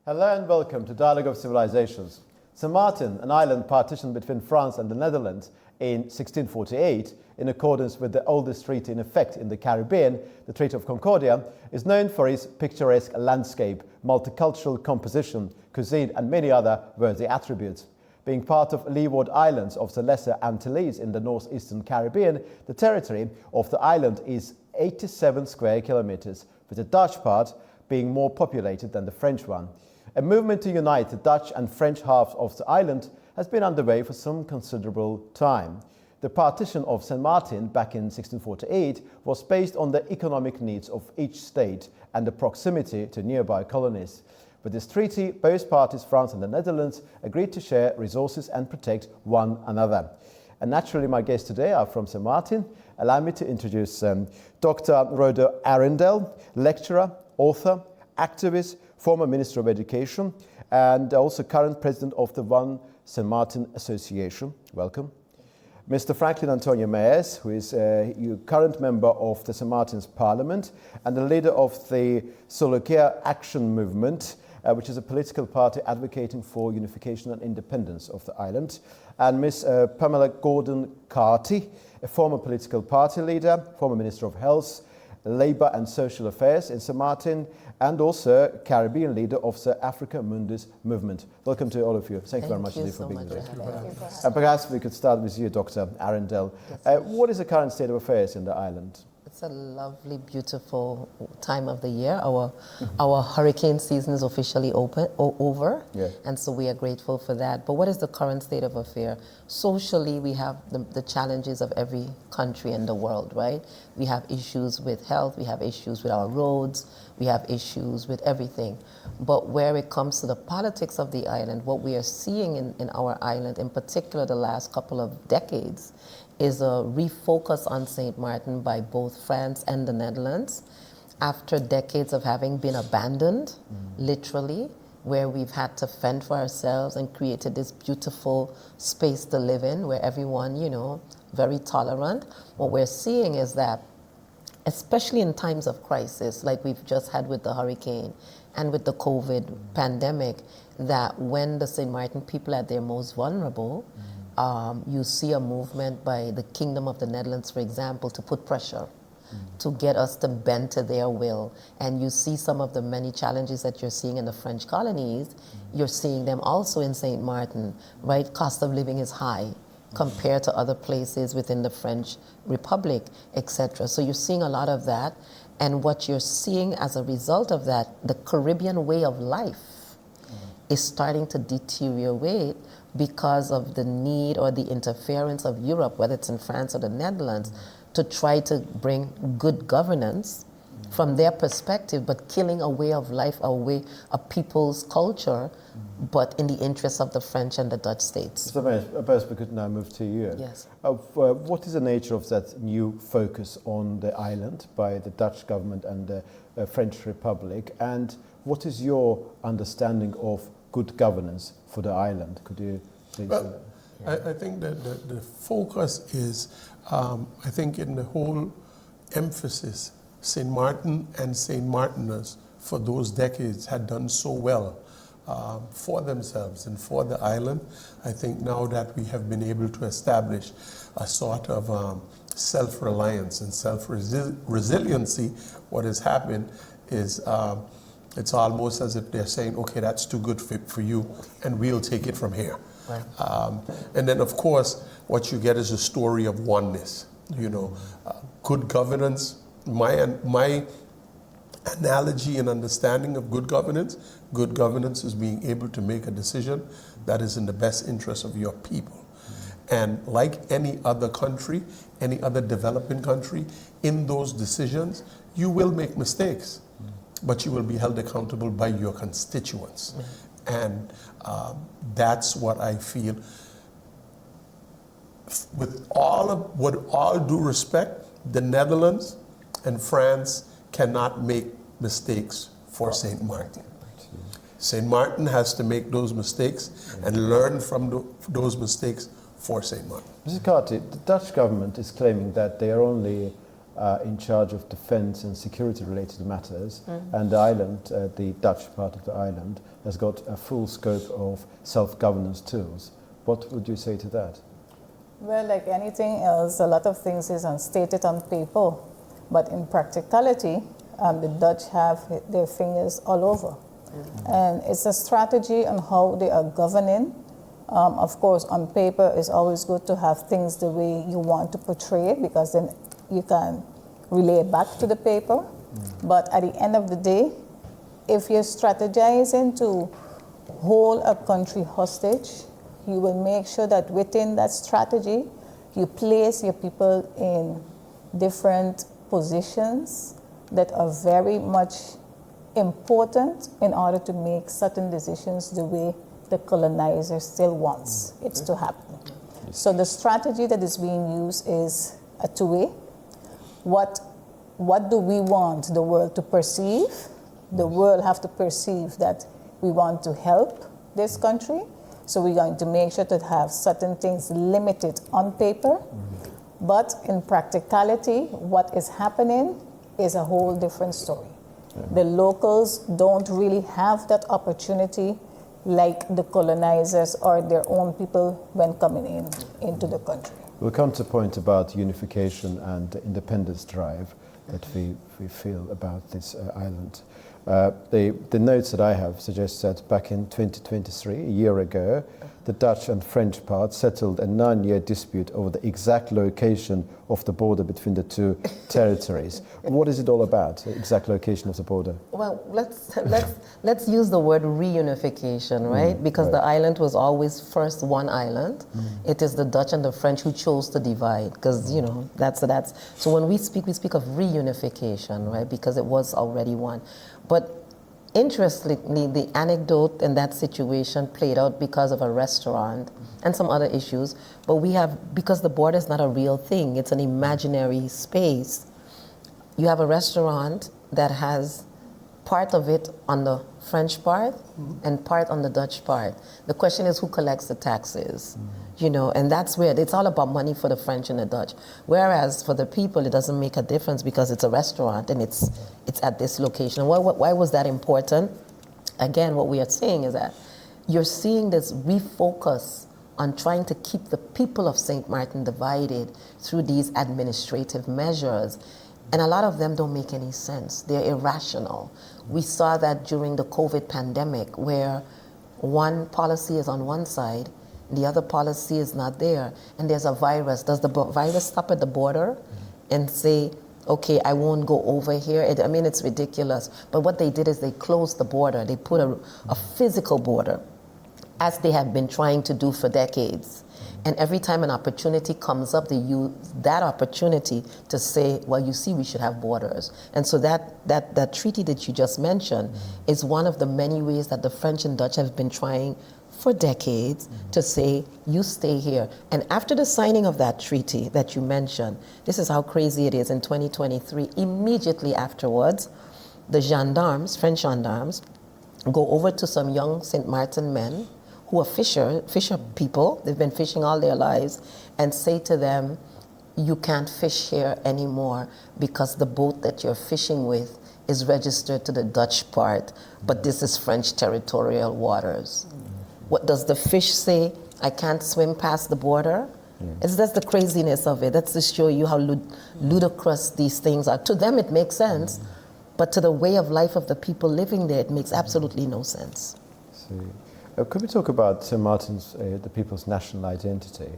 Hello and welcome to Dialogue of Civilisations. St. Martin, an island partitioned between France and the Netherlands in 1648, in accordance with the oldest treaty in effect in the Caribbean, the Treaty of Concordia, is known for its picturesque landscape, multicultural composition, cuisine and many other worthy attributes. Being part of Leeward Islands of the Lesser Antilles in the northeastern Caribbean, the territory of the island is 87 square kilometers, with the Dutch part being more populated than the French one. A movement to unite the Dutch and French halves of the island has been underway for some considerable time. The partition of St. Martin back in 1648 was based on the economic needs of each state and the proximity to nearby colonies. With this treaty, both parties, France and the Netherlands, agreed to share resources and protect one another. And naturally, my guests today are from St. Martin. Allow me to introduce Dr. Rhoda Arendel, lecturer, author, activist, former Minister of Education, and also current president of the One St. Martin Association. Welcome. Mr. Franklin Antonio Mayes, who is a current member of the St. Martin's Parliament and the leader of the Solokia Action Movement, which is a political party advocating for unification and independence of the island. And Ms. Pamela Gordon-Carty, a former political party leader, former Minister of Health, Labour and Social Affairs in St. Martin, and also Caribbean leader of the Africa Mundus movement. Welcome to all of you. Thank you very much indeed for being here. And perhaps we could start with you, Dr. Arendel. Yes. What is the current state of affairs in the island? It's a lovely, beautiful time of the year. Our hurricane season is officially over, yeah. And so we are grateful for that. But what is the current state of affair? Socially, we have the challenges of every country in the world, right? We have issues with health, we have issues with our roads, we have issues with everything. But where it comes to the politics of the island, what we are seeing in our island, in particular the last couple of decades, is a refocus on St. Martin by both France and the Netherlands after decades of having been abandoned, literally, where we've had to fend for ourselves and created this beautiful space to live in where everyone, very tolerant. What we're seeing is that, especially in times of crisis, like we've just had with the hurricane and with the COVID pandemic, that when the St. Martin people are at their most vulnerable, you see a movement by the Kingdom of the Netherlands, for example, to put pressure, to get us to bend to their will. And you see some of the many challenges that you're seeing in the French colonies, you're seeing them also in St. Martin, right? Cost of living is high compared to other places within the French Republic, etc. So you're seeing a lot of that. And what you're seeing as a result of that, the Caribbean way of life is starting to deteriorate because of the need or the interference of Europe, whether it's in France or the Netherlands, to try to bring good governance from their perspective, but killing a way of life, a people's culture, but in the interests of the French and the Dutch states. So perhaps we could now move to you. Yes. What is the nature of that new focus on the island by the Dutch government and the French Republic, and what is your understanding of good governance for the island? Could you please? Well, I think that the focus is, I think in the whole emphasis, St. Martin and St. Martiners for those decades had done so well for themselves and for the island. I think now that we have been able to establish a sort of self-reliance and self-resiliency, what has happened is it's almost as if they're saying, okay, that's too good for you, and we'll take it from here. Right. And then, of course, what you get is a story of oneness. Good governance. My analogy and understanding of good governance is being able to make a decision that is in the best interest of your people. And like any other country, any other developing country, in those decisions, you will make mistakes, but you will be held accountable by your constituents. And that's what I feel. With all due respect, the Netherlands and France cannot make mistakes for St. Martin. St. Martin has to make those mistakes and learn from those mistakes for St. Martin. Mrs. Carty, the Dutch government is claiming that they are only in charge of defense and security related matters, and the island, the Dutch part of the island, has got a full scope of self-governance tools. What would you say to that? Well, like anything else, a lot of things is stated on paper, but in practicality, the Dutch have their fingers all over. And it's a strategy on how they are governing. Of course, on paper, it's always good to have things the way you want to portray it, because then you can relay it back to the paper. But at the end of the day, if you're strategizing to hold a country hostage, you will make sure that within that strategy, you place your people in different positions that are very much important in order to make certain decisions the way the colonizer still wants it to happen. So the strategy that is being used is a two-way. What do we want the world to perceive? The world have to perceive that we want to help this country. So we're going to make sure to have certain things limited on paper. But in practicality, what is happening is a whole different story. The locals don't really have that opportunity like the colonizers or their own people when coming into the country. We'll come to a point about unification and the independence drive that we feel about this island. The notes that I have suggest that back in 2023, a year ago, the Dutch and French part settled a 9-year dispute over the exact location of the border between the two territories. What is it all about, the exact location of the border? Well, let's use the word reunification, right? Because the island was always first one island. It is the Dutch and the French who chose to divide, because you know that's so when we speak of reunification, right? Because it was already one. But interestingly, the anecdote in that situation played out because of a restaurant and some other issues. But because the border is not a real thing, it's an imaginary space. You have a restaurant that has part of it on the French part and part on the Dutch part. The question is who collects the taxes, you know, and that's where it's all about money for the French and the Dutch. Whereas for the people, it doesn't make a difference because it's a restaurant and it's at this location. Why was that important? Again, what we are saying is that you're seeing this refocus on trying to keep the people of St. Martin divided through these administrative measures. And a lot of them don't make any sense. They're irrational. We saw that during the COVID pandemic, where one policy is on one side, the other policy is not there, and there's a virus. Does the virus stop at the border and say, okay, I won't go over here? I mean, it's ridiculous. But what they did is they closed the border. They put a physical border, as they have been trying to do for decades. And every time an opportunity comes up, they use that opportunity to say, well, you see, we should have borders. And so that treaty that you just mentioned is one of the many ways that the French and Dutch have been trying for decades to say, you stay here. And after the signing of that treaty that you mentioned, this is how crazy it is, in 2023, immediately afterwards, the gendarmes, French gendarmes, go over to some young St. Martin men who are fisher people, they've been fishing all their lives, and say to them, you can't fish here anymore because the boat that you're fishing with is registered to the Dutch part, but this is French territorial waters. What does the fish say? I can't swim past the border? That's the craziness of it. That's to show you how ludicrous these things are. To them it makes sense, but to the way of life of the people living there, it makes absolutely no sense. Could we talk about St. Martin's, the people's national identity?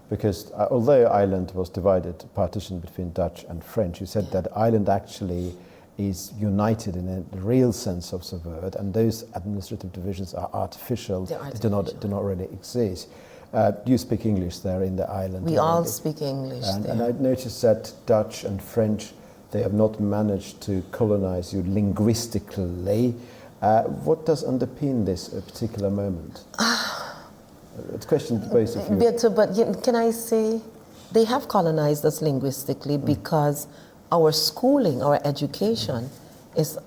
Because although Ireland was divided, partitioned between Dutch and French, you said that Ireland actually is united in a real sense of the word, and those administrative divisions are artificial. They do not really exist. Do you speak English there in the island? We all speak English there. And I noticed that Dutch and French, they have not managed to colonize you linguistically. What does underpin this particular moment? It's a question to both of you. But can I say, they have colonized us linguistically because our schooling, our education is,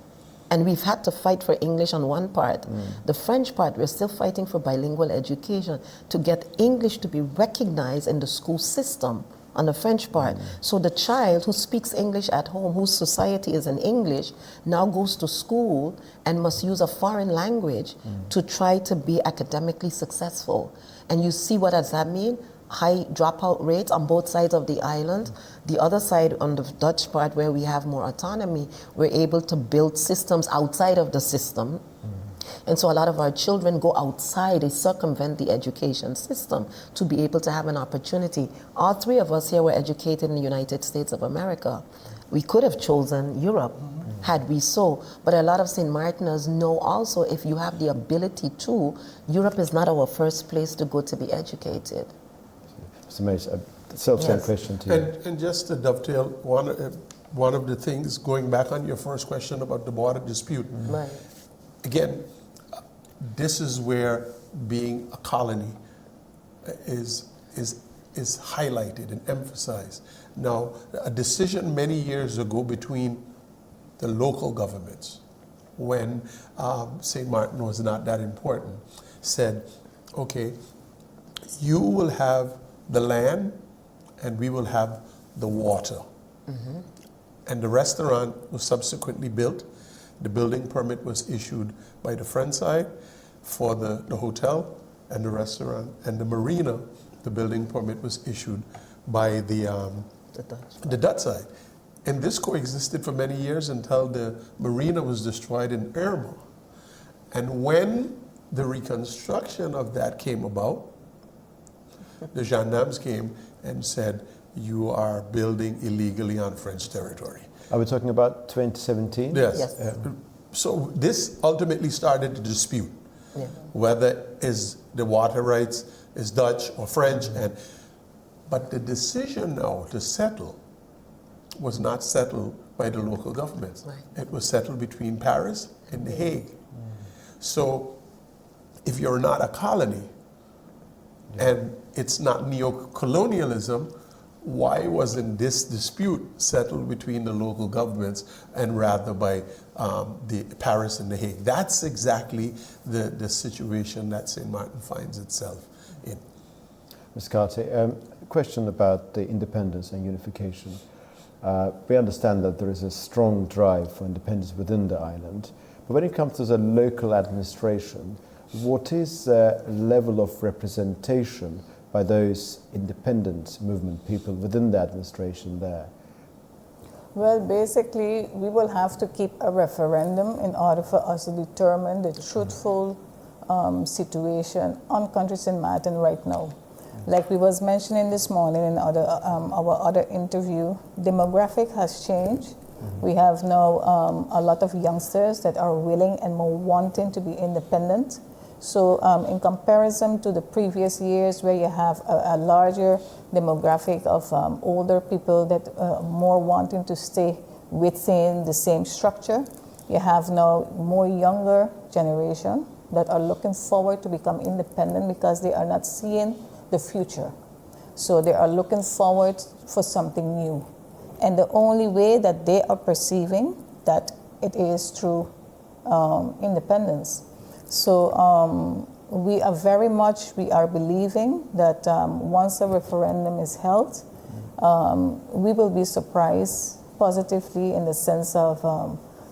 and we've had to fight for English on one part. The French part, we're still fighting for bilingual education to get English to be recognized in the school system on the French part. So the child who speaks English at home, whose society is in English, now goes to school and must use a foreign language to try to be academically successful. And you see what does that mean? High dropout rates on both sides of the island. The other side, on the Dutch part where we have more autonomy, we're able to build systems outside of the system. And so a lot of our children go outside, they circumvent the education system to be able to have an opportunity. All three of us here were educated in the United States of America. We could have chosen Europe had we so, but a lot of St. Martiners know also if you have the ability to, Europe is not our first place to go to be educated. Mr. Mace, a self-same question to you. And just to dovetail, one of the things, going back on your first question about the border dispute, Right. again, this is where being a colony is highlighted and emphasized. Now, a decision many years ago between the local governments, when St. Martin was not that important, said, okay, you will have the land and we will have the water. And the restaurant was subsequently built. The building permit was issued by the French side for the hotel and the restaurant, and the marina, the building permit was issued by the Dutch side. And this coexisted for many years until the marina was destroyed in Irma. And when the reconstruction of that came about, the gendarmes came and said, you are building illegally on French territory. Are we talking about 2017? Yes. Yes. So this ultimately started the dispute, whether is the water rights is Dutch or French, but the decision now to settle was not settled by the local governments. Right. It was settled between Paris and The Hague. So if you're not a colony and it's not neo-colonialism, why wasn't this dispute settled between the local governments and rather by the Paris and The Hague? That's exactly the situation that St. Martin finds itself in. Ms. Carter, question about the independence and unification. We understand that there is a strong drive for independence within the island, but when it comes to the local administration, what is the level of representation by those independent movement people within the administration there? Well, basically, we will have to keep a referendum in order for us to determine the truthful situation on country St. Martin right now. Like we was mentioning this morning in our other interview, demographic has changed. We have now a lot of youngsters that are willing and more wanting to be independent. So in comparison to the previous years where you have a larger demographic of older people that are more wanting to stay within the same structure, you have now more younger generation that are looking forward to become independent because they are not seeing the future. So they are looking forward for something new. And the only way that they are perceiving that it is through independence. So we are believing that once a referendum is held, we will be surprised positively in the sense of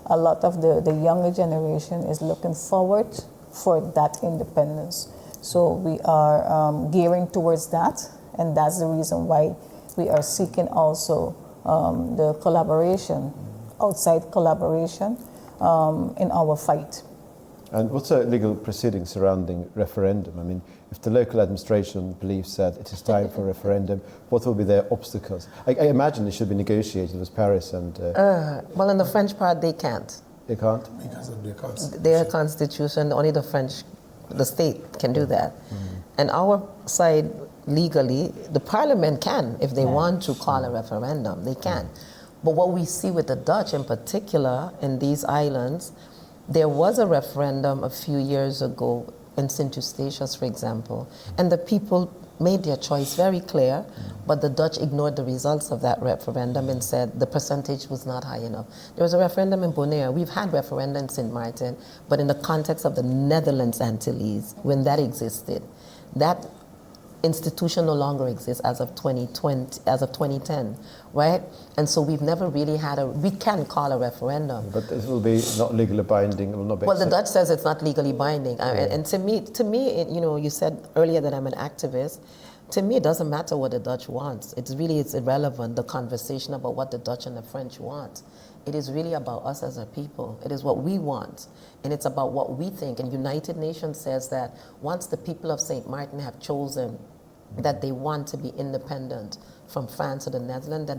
a lot of the younger generation is looking forward for that independence. So we are gearing towards that, and that's the reason why we are seeking also the collaboration, outside collaboration in our fight. And what's the legal proceedings surrounding referendum? I mean, if the local administration believes that it is time for a referendum, what will be their obstacles? I imagine it should be negotiated with Paris and... Well, in the French part, they can't. They can't? Because of their constitution. Their constitution, only the state can do that. And our side, legally, the parliament can, if they want to call a referendum, they can. But what we see with the Dutch in particular in these islands, there was a referendum a few years ago in Civilisations, for example, and the people made their choice very clear, but the Dutch ignored the results of that referendum and said the percentage was not high enough. There was a referendum in Bonaire. We've had referendum in St. Martin, but in the context of the Netherlands Antilles, when that existed, that institution no longer exists as of 2010, right? And so we've never really had we can call a referendum. But this will be not legally binding. It will not be well, the Dutch says it's not legally binding. And to me, you said earlier that I'm an activist. To me, it doesn't matter what the Dutch wants. It's irrelevant, the conversation about what the Dutch and the French want. It is really about us as a people. It is what we want, and it's about what we think. And United Nations says that once the people of St. Martin have chosen that they want to be independent from France or the Netherlands,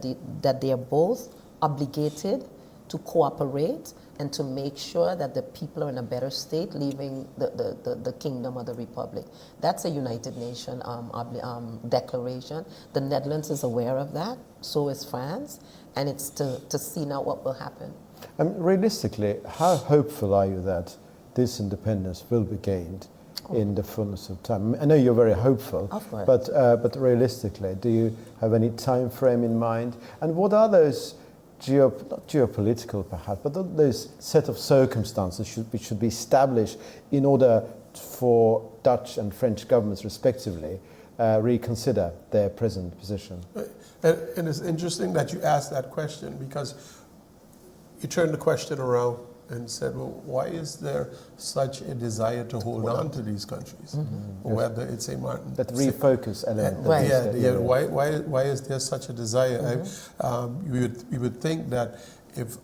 that they are both obligated to cooperate and to make sure that the people are in a better state leaving the kingdom or the republic. That's a United Nations declaration. The Netherlands is aware of that, so is France, and it's to see now what will happen. Realistically, how hopeful are you that this independence will be gained in the fullness of time? I know you're very hopeful, of course. But realistically, do you have any time frame in mind? And what are those not geopolitical perhaps, but those set of circumstances should be established in order for Dutch and French governments respectively reconsider their present position? And it's interesting that you asked that question, because you turned the question around and said, well, why is there such a desire to hold on to these countries, whether it's St. Martin? That refocus element. Right. Yeah. Why is there such a desire? You would think that if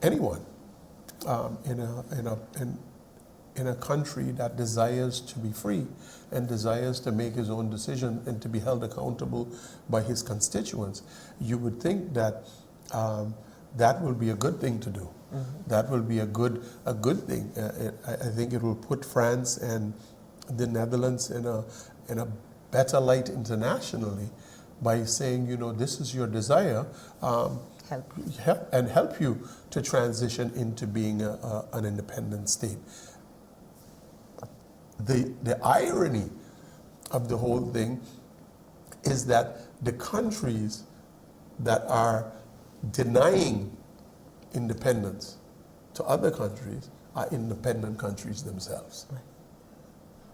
anyone in a country that desires to be free and desires to make his own decision and to be held accountable by his constituents, you would think that that will be a good thing to do. That will be a good thing. I think it will put France and the Netherlands in a better light internationally by saying, this is your desire, help you to transition into being an independent state. The irony of the whole thing is that the countries that are denying independence to other countries are independent countries themselves. Right.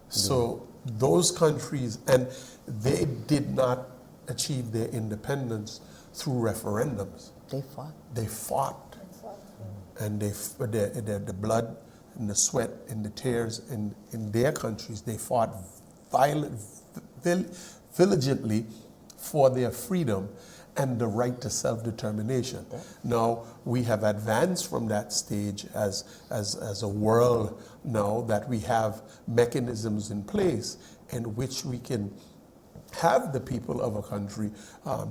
So those countries, and they did not achieve their independence through referendums. They fought. And the blood and the sweat and the tears in their countries, they fought diligently for their freedom and the right to self-determination. Now, we have advanced from that stage as a world now that we have mechanisms in place in which we can have the people of a country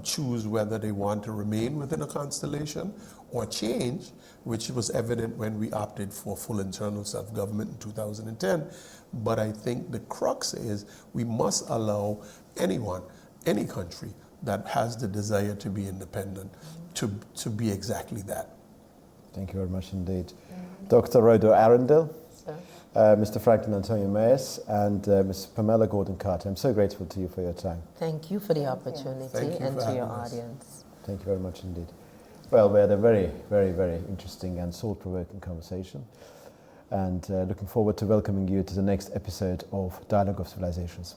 choose whether they want to remain within a constellation or change, which was evident when we opted for full internal self-government in 2010. But I think the crux is we must allow anyone, any country, that has the desire to be independent, to be exactly that. Thank you very much indeed. Dr. Rhoda Arundel, Mr. Franklin Antonio Mayes, and Ms. Pamela Gordon-Carter. I'm so grateful to you for your time. Thank you for the opportunity and to your audience. Thank you very much indeed. Well, we had a very, very, very interesting and thought-provoking conversation, and looking forward to welcoming you to the next episode of Dialogue of Civilizations.